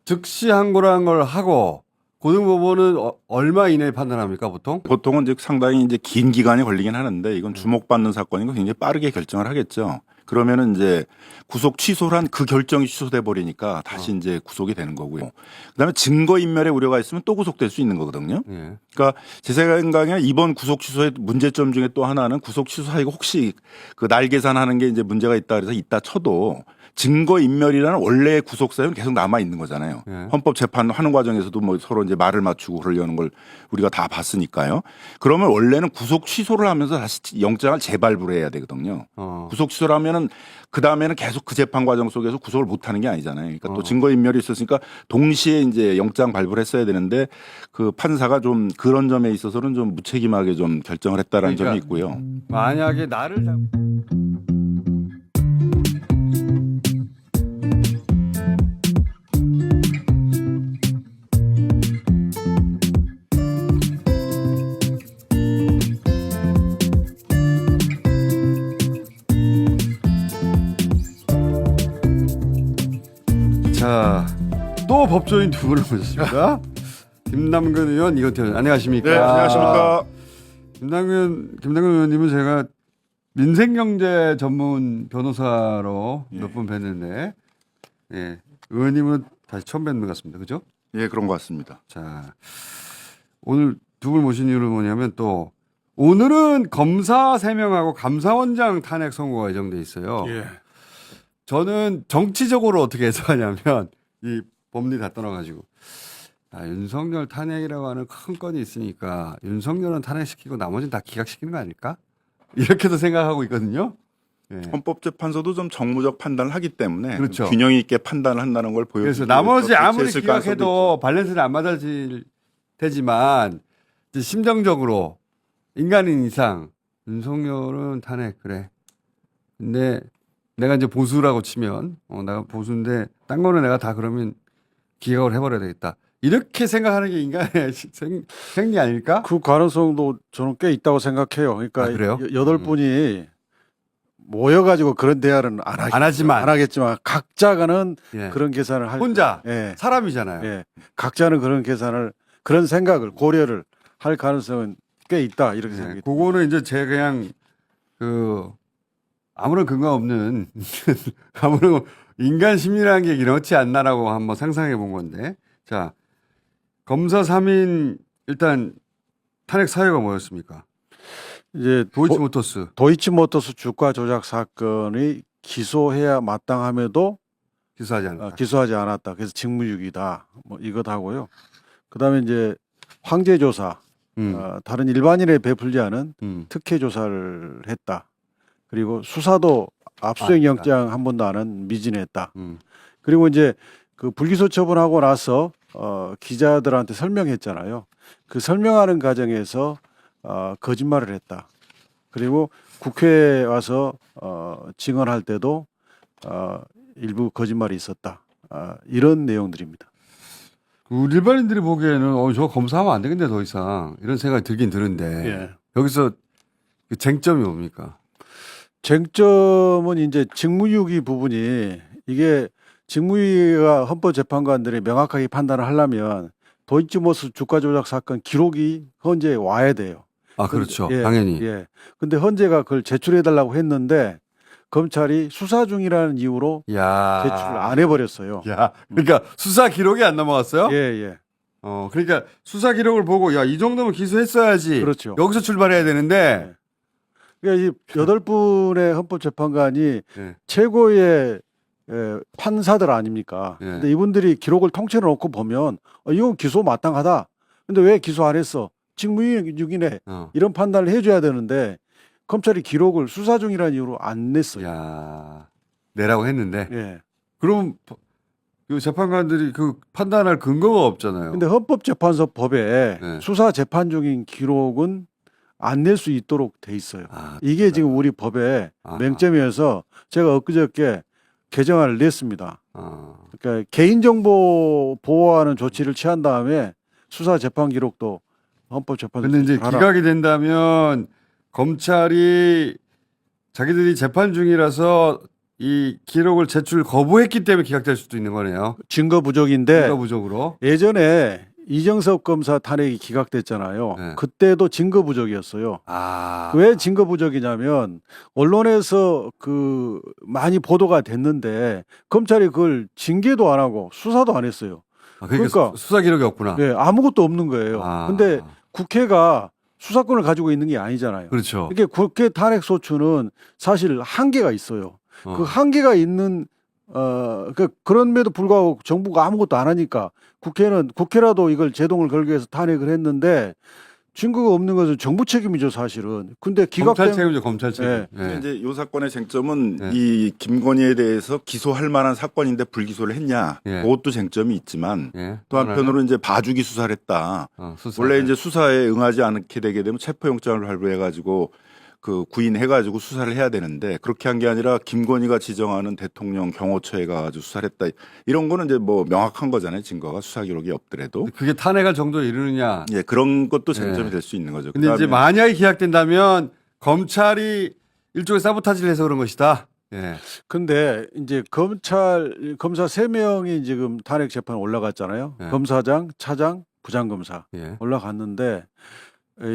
즉시 항고라는 걸 하고 고등법원은 얼마 이내에 판단합니까 보통? 보통은 이제 상당히 이제 긴 기간이 걸리긴 하는데 이건 주목받는 사건이고 굉장히 빠르게 결정을 하겠죠. 그러면은 이제 구속 취소를 한 그 결정이 취소돼 버리니까 다시 이제 구속이 되는 거고요. 그다음에 증거 인멸의 우려가 있으면 또 구속될 수 있는 거거든요. 예. 그러니까 제 생각에 이번 구속 취소의 문제점 중에 또 하나는 구속 취소하고 혹시 그 날 계산하는 게 이제 문제가 있다 그래서 있다 쳐도 증거 인멸이라는 원래의 구속 사유는 계속 남아 있는 거잖아요. 예. 헌법 재판하는 과정에서도 뭐 서로 이제 말을 맞추고 그러려는 걸 우리가 다 봤으니까요. 그러면 원래는 구속 취소를 하면서 다시 영장을 재발부해야 되거든요. 구속 취소를 하면은 그 다음에는 계속 그 재판 과정 속에서 구속을 못 하는 게 아니잖아요. 그러니까 또 증거 인멸이 있었으니까 동시에 이제 영장 발부를 했어야 되는데 그 판사가 좀 그런 점에 있어서는 좀 무책임하게 좀 결정을 했다라는 그러니까 점이 있고요. 만약에 나를 자, 또 법조인 두 분을 모셨습니다. 김남근 의원, 이건태 의원, 안녕하십니까? 네, 안녕하십니까? 김남근 의원님은 제가 민생경제 전문 변호사로 몇 번 뵀는데, 예, 의원님은 다시 처음 뵙는 것 같습니다. 그죠? 예, 그런 것 같습니다. 자, 오늘 두 분 모신 이유는 뭐냐면 또, 오늘은 검사 3명하고 감사원장 탄핵 선고가 예정돼 있어요. 예. 저는 정치적으로 어떻게 해석하냐면 이 법리 다 떠나가지고 윤석열 탄핵이라고 하는 큰 건이 있으니까 윤석열은 탄핵시키고 나머지는 다 기각시키는 거 아닐까? 이렇게도 생각하고 있거든요. 네. 헌법재판소도 좀 정무적 판단을 하기 때문에 그렇죠. 균형 있게 판단을 한다는 걸 보여주고 그래서 나머지 아무리 있을 가능성도 기각해도 밸런스는 안 맞아질 테지만 이제 심정적으로 인간인 이상 윤석열은 탄핵 그래. 근데 내가 이제 보수라고 치면 내가 보수인데 딴 거는 내가 다 그러면 기각을 해버려야 되겠다. 이렇게 생각하는 게 인간의 생리 아닐까? 그 가능성도 저는 꽤 있다고 생각해요. 그러니까 아, 그래요? 8분이 모여가지고 그런 대화는 안 하지만. 안 하겠지만 각자가는 예. 그런 계산을 할 혼자 예. 사람이잖아요. 예. 각자는 그런 계산을 그런 생각을 고려를 할 가능성은 꽤 있다 이렇게 네, 생각이 그거는 이제 제 그냥 그 아무런 근거 없는 아무런 인간 심리라는 게 이렇지 않나라고 한번 상상해 본 건데 자 검사 3인 일단 탄핵 사유가 뭐였습니까? 이제 도이치모터스 도이치모터스 주가 조작 사건이 기소해야 마땅함에도 기소하지 않았다. 기소하지 않았다. 그래서 직무유기다. 뭐 이것 하고요. 그다음에 이제 황제조사 다른 일반인에 베풀지 않은 특혜 조사를 했다. 그리고 수사도 압수수색 영장 한 번도 안 한 미진했다. 그리고 이제 그 불기소 처분하고 나서 기자들한테 설명했잖아요. 그 설명하는 과정에서 거짓말을 했다. 그리고 국회에 와서 증언할 때도 일부 거짓말이 있었다. 이런 내용들입니다. 우리 일반인들이 보기에는 저거 검사하면 안 되겠네 더 이상 이런 생각이 들긴 드는데 예. 여기서 그 쟁점이 뭡니까? 쟁점은 이제 직무유기 부분이 이게 직무유기가 헌법재판관들이 명확하게 판단을 하려면 도이치모터스 주가 조작 사건 기록이 헌재에 와야 돼요. 아 그렇죠. 예, 당연히. 예. 근데 헌재가 그걸 제출해 달라고 했는데 검찰이 수사 중이라는 이유로 야. 제출을 안 해버렸어요. 야, 그러니까 수사 기록이 안 넘어갔어요? 예, 예. 그러니까 수사 기록을 보고 야, 이 정도면 기소했어야지. 그렇죠. 여기서 출발해야 되는데. 그러니까 이 8분의 헌법재판관이 예. 최고의 판사들 아닙니까? 예. 근데 이분들이 기록을 통째로 놓고 보면 이건 기소 마땅하다. 근데 왜 기소 안 했어? 직무유기네. 이런 판단을 해줘야 되는데 검찰이 기록을 수사 중이라는 이유로 안 냈어요. 야, 내라고 했는데. 예. 그럼 그 재판관들이 그 판단할 근거가 없잖아요. 근데 헌법재판소 법에 네. 수사 재판 중인 기록은 안 낼 수 있도록 돼 있어요. 이게 지금 우리 법의 맹점이어서 제가 엊그저께 개정안을 냈습니다. 그러니까 개인정보 보호하는 조치를 취한 다음에 수사 재판 기록도 헌법재판소. 근데 이제 기각이 된다면 검찰이 자기들이 재판 중이라서 이 기록을 제출 거부했기 때문에 기각될 수도 있는 거네요. 증거 부족인데 증거 부족으로. 예전에 이정석 검사 탄핵이 기각됐잖아요. 네. 그때도 증거 부족이었어요. 아. 왜 증거 부족이냐면 언론에서 그 많이 보도가 됐는데 검찰이 그걸 징계도 안 하고 수사도 안 했어요. 그러니까 수사 기록이 없구나. 네, 아무것도 없는 거예요. 아. 근데 국회가 수사권을 가지고 있는 게 아니잖아요. 그렇죠. 이게 국회 탄핵 소추는 사실 한계가 있어요. 어. 그 한계가 있는 그런데도 불구하고 정부가 아무것도 안 하니까 국회라도 이걸 제동을 걸기 위해서 탄핵을 했는데 증거가 없는 것은 정부 책임이죠, 사실은. 근데 검찰 기각된 책임이죠, 검찰 책임. 네. 네. 이제 이 사건의 쟁점은 네. 이 김건희에 대해서 기소할 만한 사건인데 불기소를 했냐, 예. 그것도 쟁점이 있지만 예. 또 한편으로 이제 봐주기 수사를 했다. 수사. 원래 이제 수사에 응하지 않게 되게 되면 체포영장을 발부해가지고 그 구인해가지고 수사를 해야 되는데 그렇게 한 게 아니라 김건희가 지정하는 대통령 경호처에 가가지고 수사를 했다. 이런 거는 이제 뭐 명확한 거잖아요. 증거가 수사 기록이 없더라도. 그게 탄핵할 정도에 이르느냐. 예, 그런 것도 쟁점이 예. 될 수 있는 거죠. 근데 이제 그다음에 만약에 기각된다면 검찰이 일종의 사보타지를 해서 그런 것이다. 예. 근데 이제 검사 3명이 지금 탄핵 재판에 올라갔잖아요. 네. 검사장, 차장, 부장검사 예. 올라갔는데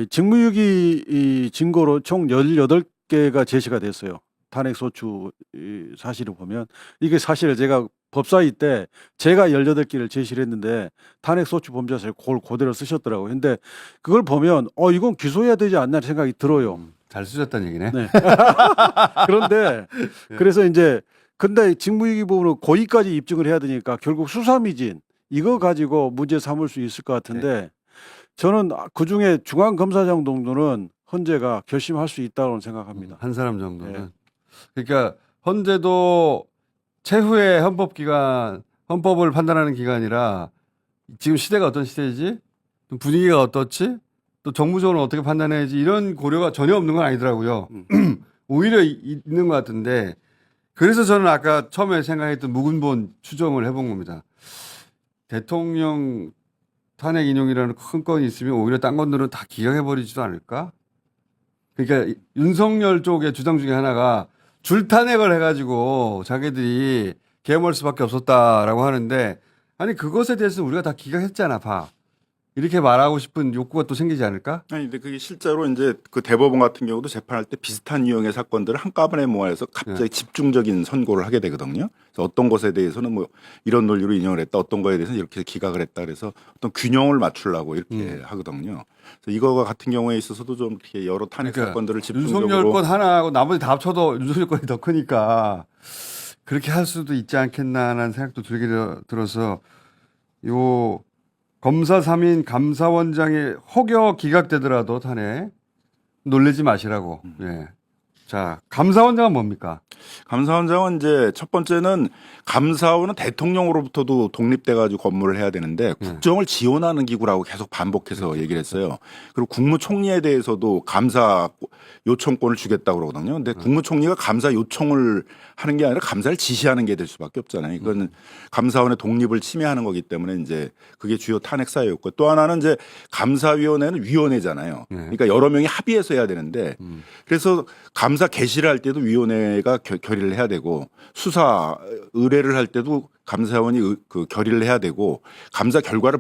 직무유기 이 증거로 총 18개가 제시가 됐어요. 탄핵 소추 이 사실을 보면 이게 사실 제가 법사위 때 제가 18개를 제시를 했는데 탄핵 소추 범죄자를 그걸 그대로 쓰셨더라고요. 근데 그걸 보면 이건 기소해야 되지 않나 생각이 들어요. 잘 쓰셨다는 얘기네. 네. 그런데 그래서 이제 근데 직무유기 부분은 고의까지 입증을 해야 되니까 결국 수사미진 이거 가지고 문제 삼을 수 있을 것 같은데 저는 그 중에 중앙검사장 정도는 헌재가 결심할 수 있다고 생각합니다. 한 사람 정도는. 네. 그러니까 헌재도 최후의 헌법을 판단하는 기관이라 지금 시대가 어떤 시대이지? 또 분위기가 어떻지? 또 정부적으로 어떻게 판단해야지? 이런 고려가 전혀 없는 건 아니더라고요. 오히려 있는 것 같은데 그래서 저는 아까 처음에 생각했던 묵은본 추정을 해본 겁니다. 대통령 탄핵 인용이라는 큰 건이 있으면 오히려 딴 건들은 다 기각해버리지도 않을까? 그러니까 윤석열 쪽의 주장 중에 하나가 줄탄핵을 해가지고 자기들이 계엄할 수밖에 없었다라고 하는데 아니 그것에 대해서는 우리가 다 기각했잖아 봐. 이렇게 말하고 싶은 욕구가 또 생기지 않을까? 아니 근데 그게 실제로 이제 그 대법원 같은 경우도 재판할 때 비슷한 유형의 사건들을 한꺼번에 모아서 갑자기 집중적인 선고를 하게 되거든요. 그래서 어떤 것에 대해서는 뭐 이런 논리로 인용을 했다, 어떤 거에 대해서는 이렇게 기각을 했다, 그래서 어떤 균형을 맞추려고 이렇게 하거든요. 그래서 이거 같은 경우에 있어서도 좀 이렇게 여러 탄핵 그러니까 사건들을 집중적으로 윤석열 건 하나하고 나머지 다 합쳐도 윤석열 건이 더 크니까 그렇게 할 수도 있지 않겠나라는 생각도 들게 들어서 요 검사 3인 감사원장의 혹여 기각되더라도 탄핵 놀라지 마시라고. 예. 자, 감사원장은 뭡니까? 감사원장은 이제 첫 번째는 감사원은 대통령으로부터도 독립돼가지고 업무를 해야 되는데 국정을 지원하는 기구라고 계속 반복해서 얘기를 했어요. 그리고 국무총리에 대해서도 감사 요청권을 주겠다고 그러거든요. 근데 국무총리가 감사 요청을 하는 게 아니라 감사를 지시하는 게 될 수밖에 없잖아요. 이건 감사원의 독립을 침해하는 거기 때문에 이제 그게 주요 탄핵 사유였고 또 하나는 이제 감사위원회는 위원회잖아요. 그러니까 여러 명이 합의해서 해야 되는데 그래서 감사 개시를 할 때도 위원회가 결의를 해야 되고 수사 의뢰를 할 때도 감사원이 그 결의를 해야 되고 감사 결과를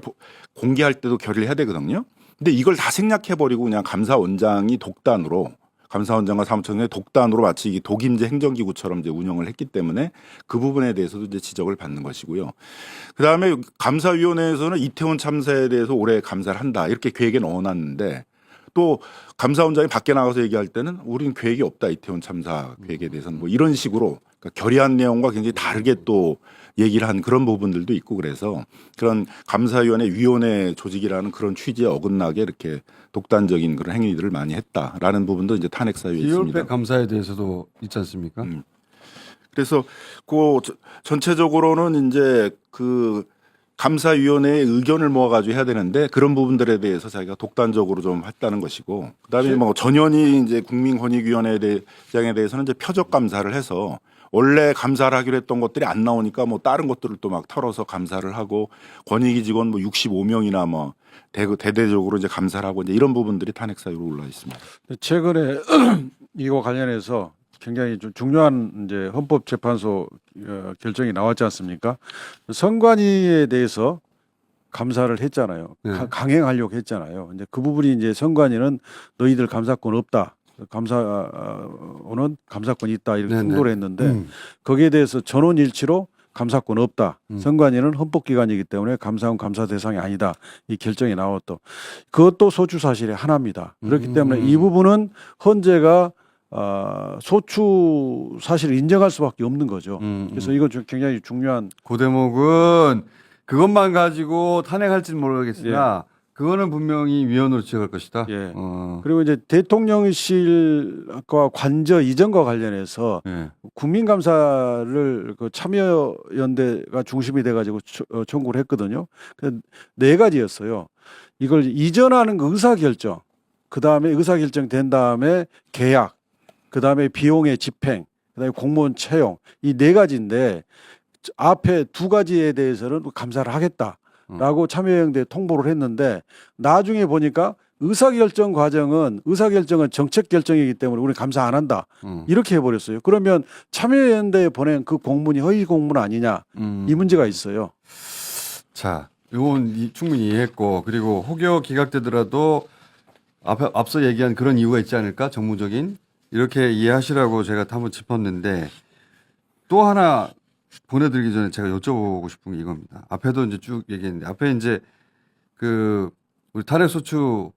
공개할 때도 결의를 해야 되거든요. 근데 이걸 다 생략해버리고 그냥 감사원장이 독단으로 감사원장과 사무총장의 독단으로 마치 이게 독임제 행정기구처럼 이제 운영을 했기 때문에 그 부분에 대해서도 이제 지적을 받는 것이고요. 그 다음에 감사위원회에서는 이태원 참사에 대해서 올해 감사를 한다 이렇게 계획에 넣어놨는데 또 감사원장이 밖에 나가서 얘기할 때는 우리는 계획이 없다 이태원 참사 계획에 대해서는 뭐 이런 식으로 그러니까 결의한 내용과 굉장히 다르게 또 얘기를 한 그런 부분들도 있고 그래서 그런 감사위원회 위원회 조직이라는 그런 취지에 어긋나게 이렇게 독단적인 그런 행위들을 많이 했다라는 부분도 이제 탄핵 사유에 있습니다. 기율배 감사에 대해서도 있지 않습니까? 그래서 그 전체적으로는 이제 그 감사위원회의 의견을 모아가지고 해야 되는데 그런 부분들에 대해서 자기가 독단적으로 좀 했다는 것이고 그다음에 뭐 전현희 이제 국민권익위원회 대장에 대해서는 이제 표적 감사를 해서 원래 감사를 하기로 했던 것들이 안 나오니까 뭐 다른 것들을 또 막 털어서 감사를 하고 권익위 직원 뭐 65명이나 뭐 대대적으로 이제 감사를 하고 이제 이런 부분들이 탄핵 사유로 올라 있습니다. 최근에 이거 관련해서 굉장히 좀 중요한 이제 헌법재판소 결정이 나왔지 않습니까? 선관위에 대해서 감사를 했잖아요. 네. 강행하려고 했잖아요. 이제 그 부분이 이제 선관위는 너희들 감사권 없다. 감사원은 감사권이 있다 이렇게 네네. 통보를 했는데 거기에 대해서 전원일치로 감사권 없다. 선관위는 헌법기관이기 때문에 감사원 감사 대상이 아니다. 이 결정이 나왔또 그것도 소추 사실의 하나입니다. 그렇기 때문에 이 부분은 헌재가 소추 사실을 인정할 수밖에 없는 거죠. 그래서 이건 굉장히 중요한 그 대목은 그것만 가지고 탄핵할지는 모르겠으나 그거는 분명히 위헌으로 지적할 것이다. 예. 어. 그리고 이제 대통령실과 관저 이전과 관련해서 예. 국민감사를 그 참여연대가 중심이 돼가지고 청구를 했거든요. 그 네 가지였어요. 이걸 이전하는 거 의사결정, 그 다음에 의사결정 된 다음에 계약, 그 다음에 비용의 집행, 그 다음에 공무원 채용 이 네 가지인데 앞에 두 가지에 대해서는 감사를 하겠다라고 참여연대 통보를 했는데 나중에 보니까 의사결정 과정은 의사결정은 정책 결정이기 때문에 우리는 감사 안 한다 이렇게 해버렸어요. 그러면 참여연대에 보낸 그 공문이 허위 공문 아니냐 이 문제가 있어요. 자, 이건 충분히 이해했고 그리고 혹여 기각되더라도 앞서 얘기한 그런 이유가 있지 않을까? 정무적인 이렇게 이해하시라고 제가 한번 짚었는데 또 하나 보내드리기 전에 제가 여쭤보고 싶은 게 이겁니다. 앞에도 이제 쭉 얘기했는데 앞에 이제 그 우리 탄핵소추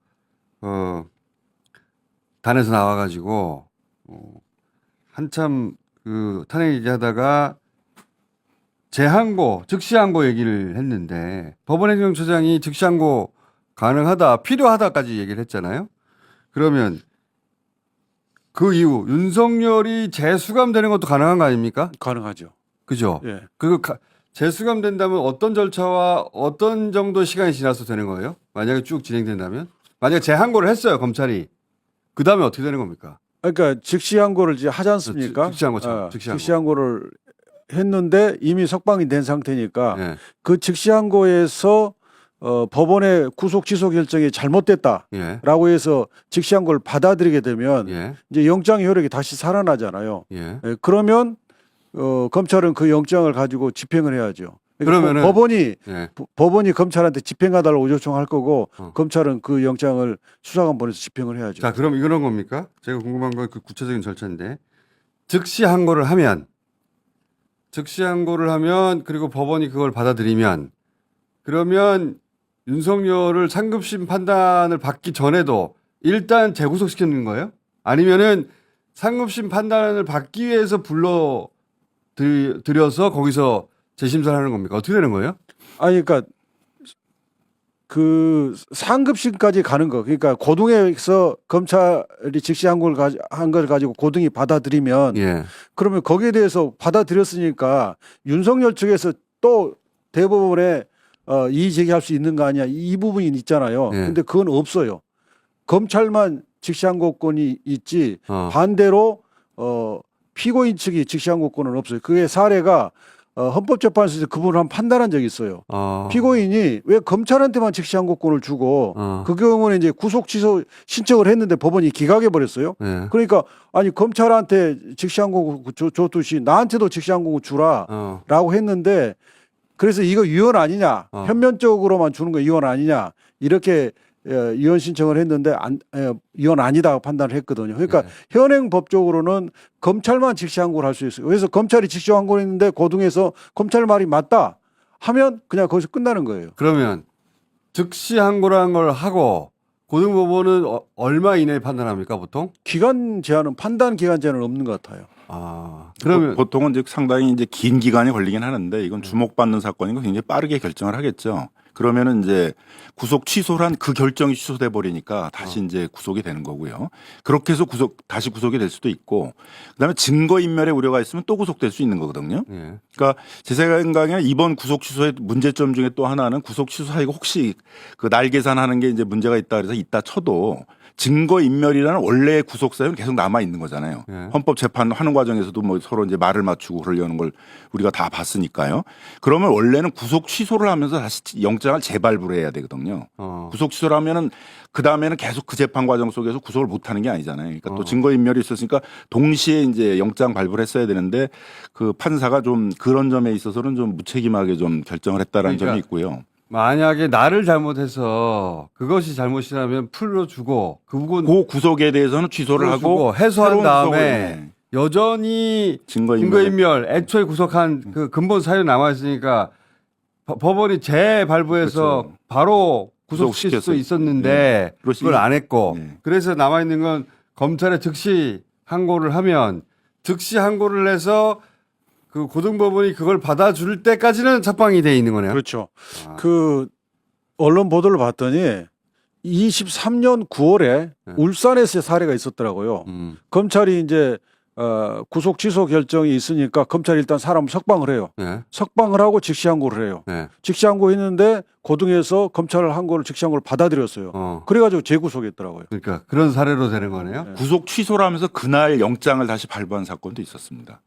단에서 나와가지고 한참 그 탄핵 얘기하다가 재항고, 즉시항고 얘기를 했는데 법원행정처장이 즉시항고 가능하다, 필요하다까지 얘기를 했잖아요. 그러면 그 이후 윤석열이 재수감되는 것도 가능한 거 아닙니까? 가능하죠. 그죠? 예. 재수감된다면 어떤 절차와 어떤 정도 시간이 지나서 되는 거예요? 만약에 쭉 진행된다면? 만약에 재항고를 했어요, 검찰이. 그 다음에 어떻게 되는 겁니까? 그러니까 즉시항고를 이제 하지 않습니까? 즉시항고죠. 즉시항고를 했는데 이미 석방이 된 상태니까 예. 그 즉시항고에서 법원의 구속 취소 결정이 잘못됐다라고 예. 해서 즉시항고를 받아들이게 되면 예. 이제 영장 효력이 다시 살아나잖아요. 예. 그러면 검찰은 그 영장을 가지고 집행을 해야죠. 그러면은 법원이 검찰한테 집행하달라고 요청할 거고 검찰은 그 영장을 수사관 보내서 집행을 해야죠. 자, 그럼 이런 겁니까? 제가 궁금한 건 그 구체적인 절차인데 즉시항고를 하면 그리고 법원이 그걸 받아들이면 그러면 윤석열을 상급심 판단을 받기 전에도 일단 재구속시키는 거예요? 아니면은 상급심 판단을 받기 위해서 들여서 거기서 재심사를 하는 겁니까? 어떻게 되는 거예요? 아니, 그러니까 그 상급심까지 가는 거. 그러니까 고등에서 검찰이 즉시항고를 한 걸 가지고 고등이 받아들이면 예. 그러면 거기에 대해서 받아들였으니까 윤석열 측에서 또 대법원에 이의 제기할 수 있는 거 아니야? 이 부분이 있잖아요. 예. 근데 그건 없어요. 검찰만 즉시항고권이 있지 어. 반대로 피고인 측이 즉시항고권은 없어요. 그게 사례가 헌법재판소에서 그 부분을 판단한 적이 있어요. 피고인이 왜 검찰한테만 즉시항고권을 주고 그 경우는 이제 구속 취소 신청을 했는데 법원이 기각해 버렸어요. 예. 그러니까 아니 검찰한테 즉시항고 줬듯이 나한테도 즉시항고 주라라고 했는데 그래서 이거 위헌 아니냐 현면적으로만 주는 거 위헌 아니냐 이렇게 위헌 신청을 했는데 위헌 아니다 판단을 했거든요. 그러니까 현행 법적으로는 검찰만 즉시항고를 할 수 있어요. 그래서 검찰이 즉시항고를 했는데 고등에서 검찰 말이 맞다 하면 그냥 거기서 끝나는 거예요. 그러면 즉시항고라는 걸 하고 고등법원은 얼마 이내에 판단합니까 보통? 기간 제한은 판단 기간 제한은 없는 것 같아요. 그러면 보통은 이제 상당히 이제 긴 기간이 걸리긴 하는데 이건 주목받는 사건이고 굉장히 빠르게 결정을 하겠죠. 그러면은 이제 구속 취소를 한 그 결정이 취소돼 버리니까 다시 이제 구속이 되는 거고요. 그렇게 해서 다시 구속이 될 수도 있고 그다음에 증거 인멸의 우려가 있으면 또 구속될 수 있는 거거든요. 예. 그러니까 제 생각에는 이번 구속 취소의 문제점 중에 또 하나는 구속 취소하고 혹시 그 날 계산하는 게 이제 문제가 있다 그래서 있다 쳐도 증거인멸이라는 원래의 구속 사유는 계속 남아 있는 거잖아요. 예. 헌법 재판하는 과정에서도 뭐 서로 이제 말을 맞추고 그러려는 걸 우리가 다 봤으니까요. 그러면 원래는 구속 취소를 하면서 다시 영장을 재발부를 해야 되거든요. 구속 취소를 하면은 그 다음에는 계속 그 재판 과정 속에서 구속을 못 하는 게 아니잖아요. 그러니까 또 증거인멸이 있었으니까 동시에 이제 영장 발부를 했어야 되는데 그 판사가 좀 그런 점에 있어서는 좀 무책임하게 좀 결정을 했다라는 그러니까 점이 있고요. 만약에 나를 잘못해서 그것이 잘못이라면 풀어주고 그 구속에 대해서는 취소를 하고 해소한 새로운 다음에 구속을, 여전히 증거인멸. 증거인멸 애초에 구속한 그 근본 사유 남아 있으니까 법원이 재발부해서 그렇죠. 바로 구속시킬 수 구속시켰어요. 있었는데 네. 그걸 안 했고 네. 그래서 남아 있는 건 검찰에 즉시 항고를 하면 즉시 항고를 해서 그 고등법원이 그걸 받아줄 때까지는 석방이 돼 있는 거네요. 그렇죠. 그 언론 보도를 봤더니 23년 9월에 울산에서 사례가 있었더라고요. 검찰이 이제 구속 취소 결정이 있으니까 검찰이 일단 사람을 석방을 해요. 네. 석방을 하고 즉시 항고를 해요. 네. 즉시 항고했는데 고등에서 검찰 항고를 즉시 항고를 받아들였어요. 그래가지고 재구속했더라고요. 그러니까 그런 사례로 되는 거네요. 구속 취소를 하면서 그날 영장을 다시 발부한 사건도 있었습니다.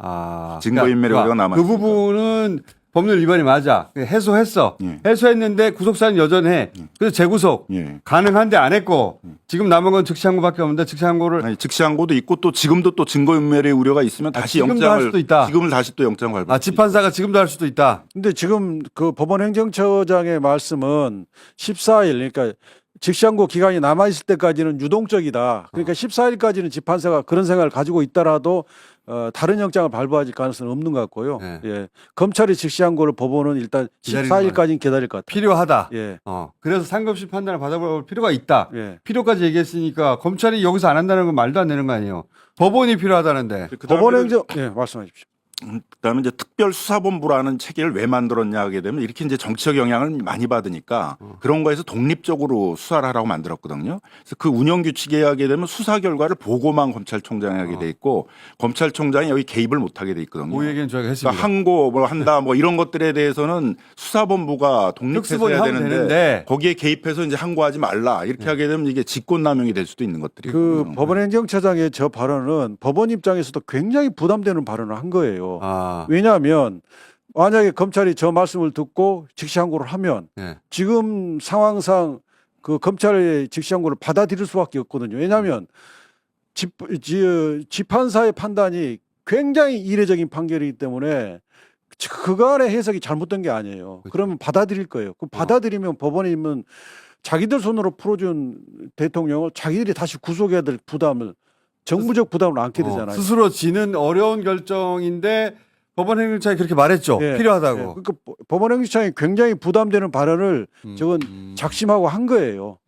증거인멸의 그러니까 우려가 남아 그 있으니까. 부분은 법률 위반이 맞아. 해소했어. 예. 해소했는데 구속사는 여전해. 그래서 재구속 예. 가능한데 안 했고 지금 남은 건 즉시항고밖에 없는데 즉시항고를 아니, 즉시항고도 있고 또 지금도 또 증거인멸의 우려가 있으면 다시 지금도 영장을 할 수도 있다. 지금은 다시 또 영장 발부. 재판사가 지금도 할 수도 있다. 근데 지금 그 법원행정처장의 말씀은 14일 그러니까 즉시항고 기간이 남아 있을 때까지는 유동적이다. 그러니까 14일까지는 재판사가 그런 생각을 가지고 있더라도 다른 영장을 발부할 가능성은 없는 것 같고요. 네. 예. 검찰이 즉시항고를 법원은 일단 기다리는 14일까지는 기다릴 것 같아요. 필요하다. 예. 그래서 상급심 판단을 받아볼 필요가 있다. 예. 필요까지 얘기했으니까 검찰이 여기서 안 한다는 건 말도 안 되는 거 아니에요. 법원이 필요하다는데. 법원행정 말씀하십시오. 그다음에 이제 특별수사본부라는 체계를 왜 만들었냐 하게 되면 이렇게 이제 정치적 영향을 많이 받으니까 그런 거에서 독립적으로 수사를 하라고 만들었거든요. 그래서 그 운영 규칙에 하게 되면 수사 결과를 보고만 검찰총장이 하게 돼 있고 검찰총장이 여기 개입을 못 하게 돼 있거든요. 그 얘기는 저희가 했습니다. 그러니까 항고 뭐 한다 뭐 이런 것들에 대해서는 수사본부가 독립해서 특수본이 해야 하면 되는데 되는데. 거기에 개입해서 이제 항고하지 말라 이렇게 하게 되면 이게 직권남용이 될 수도 있는 것들이. 그 법원행정처장의 저 발언은 법원 입장에서도 굉장히 부담되는 발언을 한 거예요. 왜냐하면 만약에 검찰이 저 말씀을 듣고 즉시항고를 하면 지금 상황상 그 검찰의 즉시항고를 받아들일 수밖에 없거든요. 왜냐하면 재판사의 판단이 굉장히 이례적인 판결이기 때문에 그간의 해석이 잘못된 게 아니에요. 그러면 받아들일 거예요. 그 받아들이면 법원이면 자기들 손으로 풀어준 대통령을 자기들이 다시 구속해야 될 부담을 정부적 부담을 안게 되잖아요. 스스로 지는 어려운 결정인데 법원행정처장이 그렇게 말했죠. 예. 필요하다고. 예. 그러니까 법원행정처장이 굉장히 부담되는 발언을 저건 작심하고 한 거예요.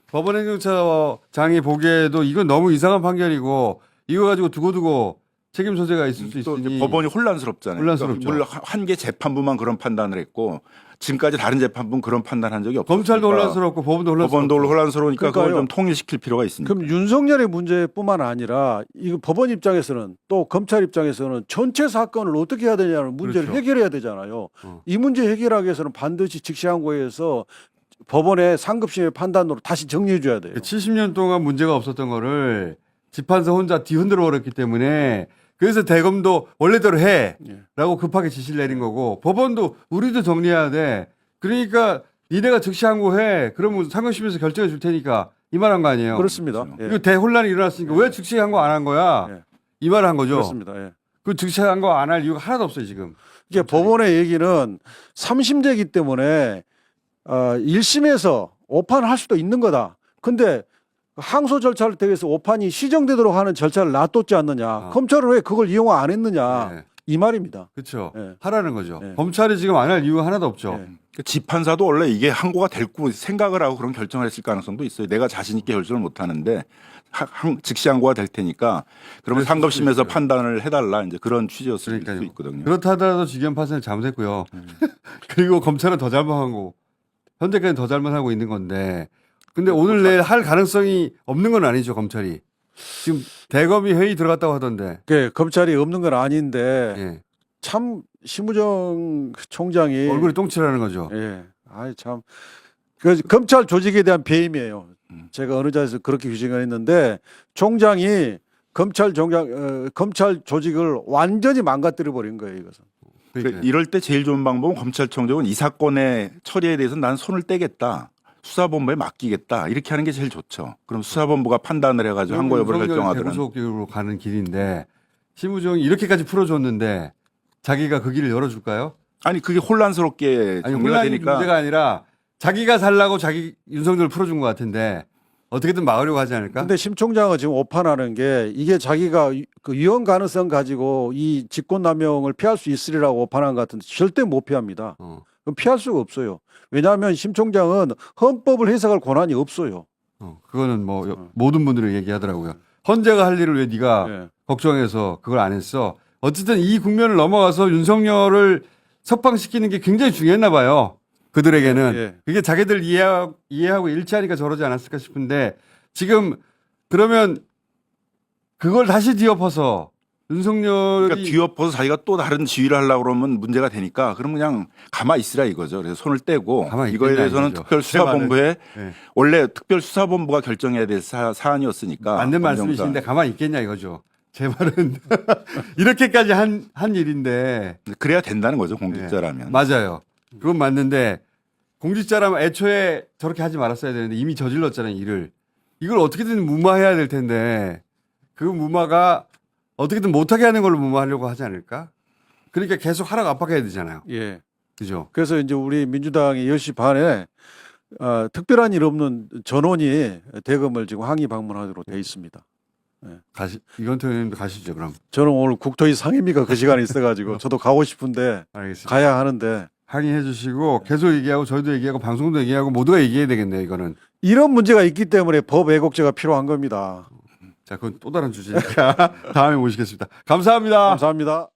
법원행정처장이 보기에도 이건 너무 이상한 판결이고 이거 가지고 두고두고 책임 소재가 있을 수 또 있으니 이제 법원이 혼란스럽잖아요. 혼란스럽죠. 그러니까 물론 한 개 재판부만 그런 판단을 했고 지금까지 다른 재판부는 그런 판단한 적이 없어요. 검찰도 혼란스럽고 법원도 혼란스럽고 법원도 혼란스러우니까 그걸 그러니까요. 좀 통일시킬 필요가 있습니다. 그럼 윤석열의 문제뿐만 아니라 이거 법원 입장에서는 또 검찰 입장에서는 전체 사건을 어떻게 해야 되냐는 문제를 그렇죠. 해결해야 되잖아요. 이 문제 해결하기 위해서는 반드시 즉시항고해서 법원의 상급심의 판단으로 다시 정리해 줘야 돼요. 70년 동안 문제가 없었던 거를 재판사 혼자 뒤흔들어 버렸기 때문에 그래서 대검도 원래대로 해라고 급하게 지시를 내린 거고 법원도 우리도 정리해야 돼. 그러니까 니네가 즉시항고해. 그러면 상급심에서 결정해 줄 테니까 이 말 한 거 아니에요. 그렇습니다. 이거 대혼란이 일어났으니까 왜 즉시항고 안 한 거야? 예. 이 말을 한 거죠. 그렇습니다. 예. 그 즉시항고 안 할 이유가 하나도 없어요 지금. 이게 법원의 얘기는 3심제이기 때문에 1심에서 오판을 할 수도 있는 거다. 근데 항소 절차를 통해서 오판이 시정되도록 하는 절차를 놔뒀지 않느냐. 검찰은 왜 그걸 이용 안 했느냐. 이 말입니다. 그렇죠. 예. 하라는 거죠. 예. 검찰이 지금 안 할 이유가 하나도 없죠. 예. 그 재판사도 원래 이게 항고가 될 거 생각을 하고 그런 결정을 했을 가능성도 있어요. 내가 자신 있게 결정을 못 하는데 즉시 항고가 될 테니까 그러면 상급심에서 판단을 해달라 이제 그런 취지였을 수 있거든요. 그렇다 하더라도 지경 판사는 잘못했고요. 그리고 검찰은 더 잘못하고 현재까지 더 잘못하고 있는 건데 근데 오늘 내일 할 가능성이 없는 건 아니죠 검찰이. 지금 대검이 회의 들어갔다고 하던데. 검찰이 없는 건 아닌데 예. 참 심우정 총장이 얼굴이 똥칠하는 거죠. 예. 아이 참. 그 검찰 조직에 대한 배임이에요. 제가 어느 자리에서 그렇게 규정을 했는데 총장이 검찰 조직을 완전히 망가뜨려 버린 거예요, 이것은. 그러니까요. 이럴 때 제일 좋은 방법은 검찰총장은 이 사건의 처리에 대해서 난 손을 떼겠다. 수사본부에 맡기겠다. 이렇게 하는 게 제일 좋죠. 그럼 수사본부가 판단을 해가지고 항고 여부를 결정하더라는. 구속기로 가는 길인데 심우정이 이렇게까지 풀어줬는데 자기가 그 길을 열어줄까요? 아니 그게 혼란스럽게 아니 정리가 혼란이 되니까 문제가 아니라 자기가 살라고 자기 윤석열을 풀어준 것 같은데 어떻게든 막으려고 하지 않을까? 근데 심 총장은 지금 오판하는 게 이게 자기가 그 위헌 가능성 가지고 이 직권남용을 피할 수 있으리라고 오판한 것 같은데 절대 못 피합니다. 그럼 피할 수가 없어요. 왜냐하면 심 총장은 헌법을 해석할 권한이 없어요. 그거는 뭐 모든 분들이 얘기하더라고요. 헌재가 할 일을 왜 네가 예. 걱정해서 그걸 안 했어? 어쨌든 이 국면을 넘어가서 윤석열을 석방시키는 게 굉장히 중요했나 봐요. 그들에게는. 예. 그게 자기들 이해하고 일치하니까 저러지 않았을까 싶은데 지금 그러면 그걸 다시 뒤엎어서 윤석열이 그러니까 뒤엎어서 자기가 또 다른 지위를 하려고 그러면 문제가 되니까 그럼 그냥 가만히 있으라 이거죠. 그래서 손을 떼고 가만히 이거에 있겠냐 대해서는 이거죠. 특별수사본부에 네. 원래 특별수사본부가 결정해야 될 사안이었으니까. 맞는 검정사. 말씀이신데 가만히 있겠냐 이거죠. 제 말은 이렇게까지 한 일인데 그래야 된다는 거죠. 공직자라면. 네. 맞아요. 그건 맞는데 공직자라면 애초에 저렇게 하지 말았어야 되는데 이미 저질렀잖아요, 일을. 이걸 어떻게든 무마해야 될 텐데 그 무마가 어떻게든 못하게 하는 걸로 무마하려고 하지 않을까? 그러니까 계속 하라고 압박해야 되잖아요. 예. 그죠? 그래서 이제 우리 민주당이 10시 반에 특별한 일 없는 전원이 대검을 지금 항의 방문하도록 돼 있습니다. 이건태 의원님도 가시죠, 그럼. 저는 오늘 국토위 상임위가 그 시간에 있어가지고 저도 가고 싶은데 알겠습니다. 가야 하는데 항의해 주시고 계속 얘기하고 저희도 얘기하고 방송도 얘기하고 모두가 얘기해야 되겠네요, 이거는. 이런 문제가 있기 때문에 법 왜곡죄가 필요한 겁니다. 자, 그건 또 다른 주제니까 다음에 모시겠습니다. 감사합니다. 감사합니다.